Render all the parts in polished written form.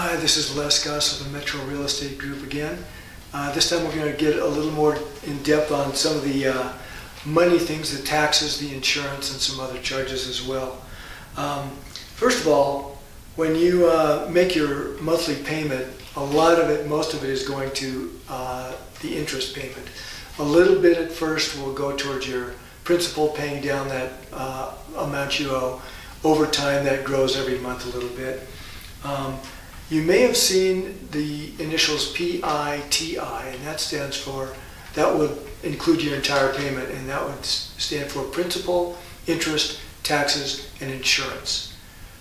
Hi, this is Les Goss of the Metro Real Estate Group again. This time we're going to get a little more in depth on some of the money things, the taxes, the insurance, and some other charges as well. First of all, when you make your monthly payment, a lot of it, most of it is going to the interest payment. A little bit at first will go towards your principal, paying down that amount you owe. Over time, that grows every month a little bit. You may have seen the initials PITI, and that stands for, that would include your entire payment, and that would stand for principal, interest, taxes, and insurance.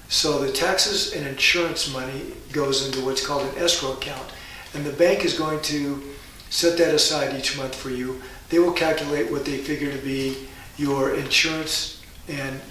So the taxes and insurance money goes into what's called an escrow account, and the bank is going to set that aside each month for you. They will calculate what they figure to be your insurance and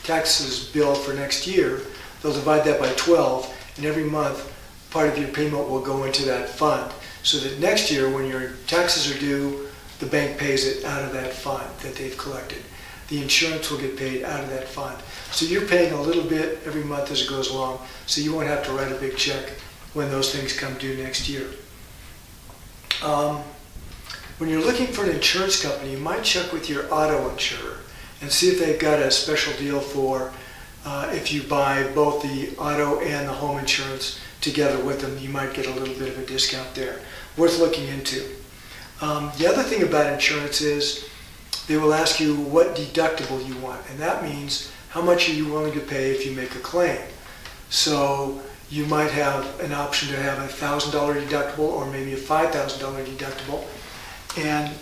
taxes bill for next year. They'll divide that by 12, and every month part of your payment will go into that fund, so that next year when your taxes are due, the bank pays it out of that fund that they've collected. The insurance will get paid out of that fund. So you're paying a little bit every month as it goes along, so you won't have to write a big check when those things come due next year. When you're looking for an insurance company, you might check with your auto insurer and see if they've got a special deal for if you buy both the auto and the home insurance together with them. You might get a little bit of a discount there. Worth looking into. The other thing about insurance is they will ask you what deductible you want, and that means how much are you willing to pay if you make a claim. So you might have an option to have a $1,000 deductible or maybe a $5,000 deductible, and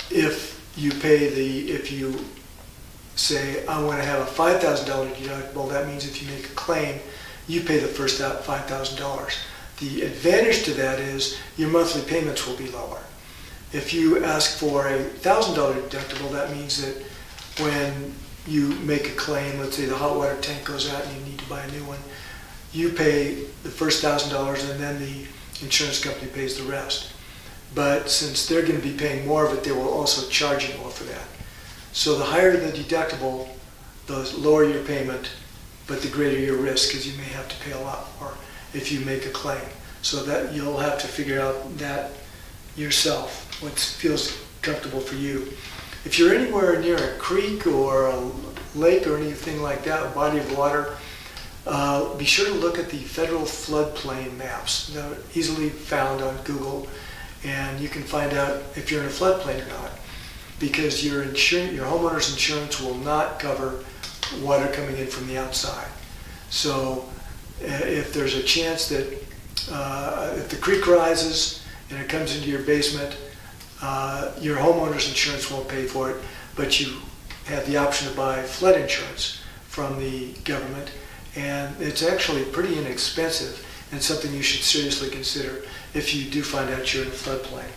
if you say, I want to have a $5,000 deductible, that means if you make a claim, you pay the first $5,000. The advantage to that is your monthly payments will be lower. If you ask for a $1,000 deductible, that means that when you make a claim, let's say the hot water tank goes out and you need to buy a new one, you pay the first $1,000 and then the insurance company pays the rest. But since they're going to be paying more of it, they will also charge you more for that. So the higher the deductible, the lower your payment, but the greater your risk, because you may have to pay a lot more if you make a claim. So that you'll have to figure out that yourself, what feels comfortable for you. If you're anywhere near a creek or a lake or anything like that, a body of water, be sure to look at the federal floodplain maps. They're easily found on Google, and you can find out if you're in a floodplain or not, because your homeowner's insurance will not cover water coming in from the outside. So if there's a chance that if the creek rises and it comes into your basement, your homeowner's insurance won't pay for it, but you have the option to buy flood insurance from the government, and it's actually pretty inexpensive and something you should seriously consider if you do find out you're in a floodplain.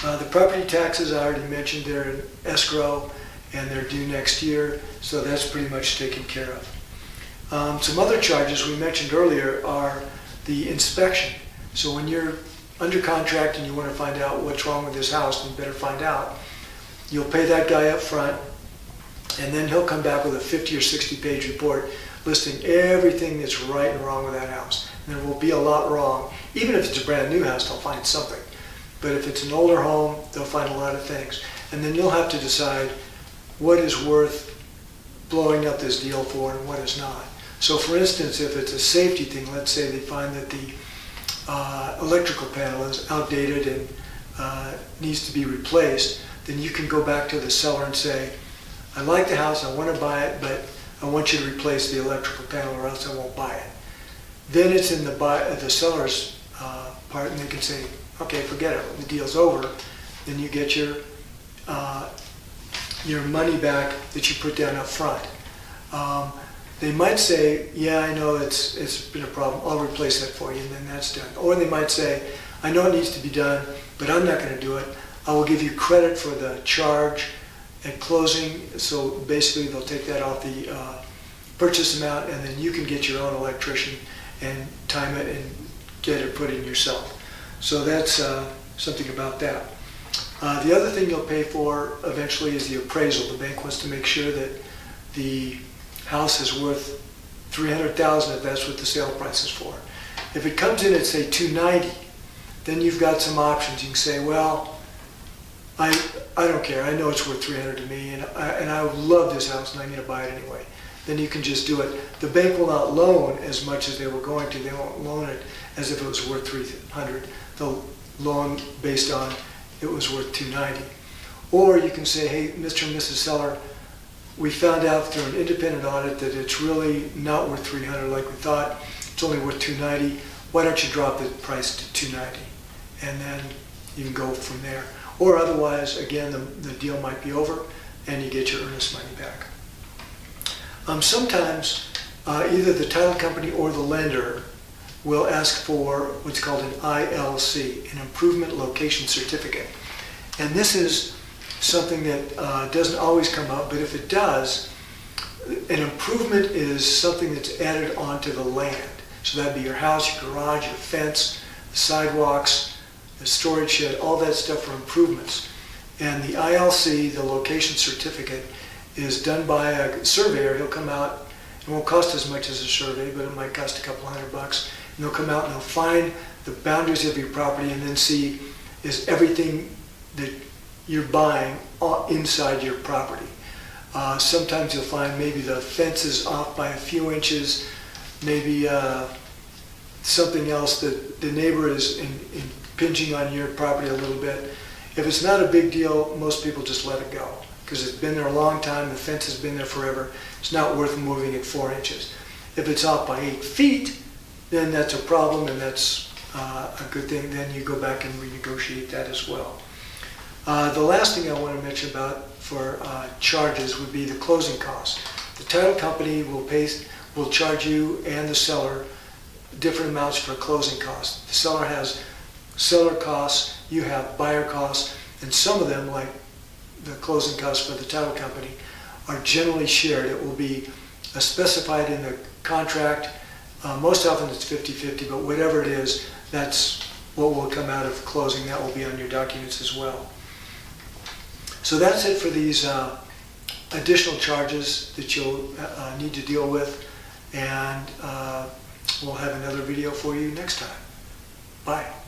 The property taxes, I already mentioned, they're in escrow and they're due next year, so that's pretty much taken care of. Some other charges we mentioned earlier are the inspection. So when you're under contract and you want to find out what's wrong with this house, then you better find out. You'll pay that guy up front, and then he'll come back with a 50 or 60 page report listing everything that's right and wrong with that house. And there will be a lot wrong. Even if it's a brand new house, they'll find something. But if it's an older home, they'll find a lot of things. And then you'll have to decide what is worth blowing up this deal for and what is not. So for instance, if it's a safety thing, let's say they find that the electrical panel is outdated and needs to be replaced, then you can go back to the seller and say, I like the house, I want to buy it, but I want you to replace the electrical panel or else I won't buy it. Then it's in the seller's part, and they can say, okay, forget it, the deal's over. Then you get your money back that you put down up front. They might say, yeah, I know it's been a problem, I'll replace that for you, and then that's done. Or they might say, I know it needs to be done, but I'm not going to do it. I will give you credit for the charge at closing. So basically they'll take that off the purchase amount, and then you can get your own electrician and time it and get it put in yourself. So that's something about that. The other thing you'll pay for eventually is the appraisal. The bank wants to make sure that the house is worth $300,000 if that's what the sale price is for. If it comes in at say $290,000, then you've got some options. You can say, well, I don't care. I know it's worth $300,000 to me, and I love this house, and I'm going to buy it anyway. Then you can just do it. The bank will not loan as much as they were going to. They won't loan it as if it was worth $300,000. They'll loan based on it was worth $290,000. Or you can say, hey, Mr. and Mrs. Seller, we found out through an independent audit that it's really not worth $300,000 like we thought. It's only worth $290,000. Why don't you drop the price to $290,000? And then you can go from there. Or otherwise, again, the deal might be over and you get your earnest money back. Sometimes either the title company or the lender will ask for what's called an ILC, an Improvement Location Certificate. And this is something that doesn't always come up, but if it does, an improvement is something that's added onto the land. So that'd be your house, your garage, your fence, the sidewalks, the storage shed, all that stuff are improvements. And the ILC, the location certificate, is done by a surveyor. He'll come out, it won't cost as much as a survey, but it might cost a couple $100. And they'll come out and they'll find the boundaries of your property and then see, is everything that you're buying inside your property. Sometimes you'll find maybe the fence is off by a few inches, maybe something else that the neighbor is impinging on your property a little bit. If it's not a big deal, most people just let it go because it's been there a long time, the fence has been there forever, it's not worth moving it 4 inches. If it's off by 8 feet, then that's a problem and that's a good thing. Then you go back and renegotiate that as well. The last thing I want to mention about for charges would be the closing costs. The title company will charge you and the seller different amounts for closing costs. The seller has seller costs, you have buyer costs, and some of them, like the closing costs for the title company, are generally shared. It will be specified in the contract. Most often it's 50-50, but whatever it is, that's what will come out of closing. That will be on your documents as well. So that's it for these additional charges that you'll need to deal with, and we'll have another video for you next time. Bye.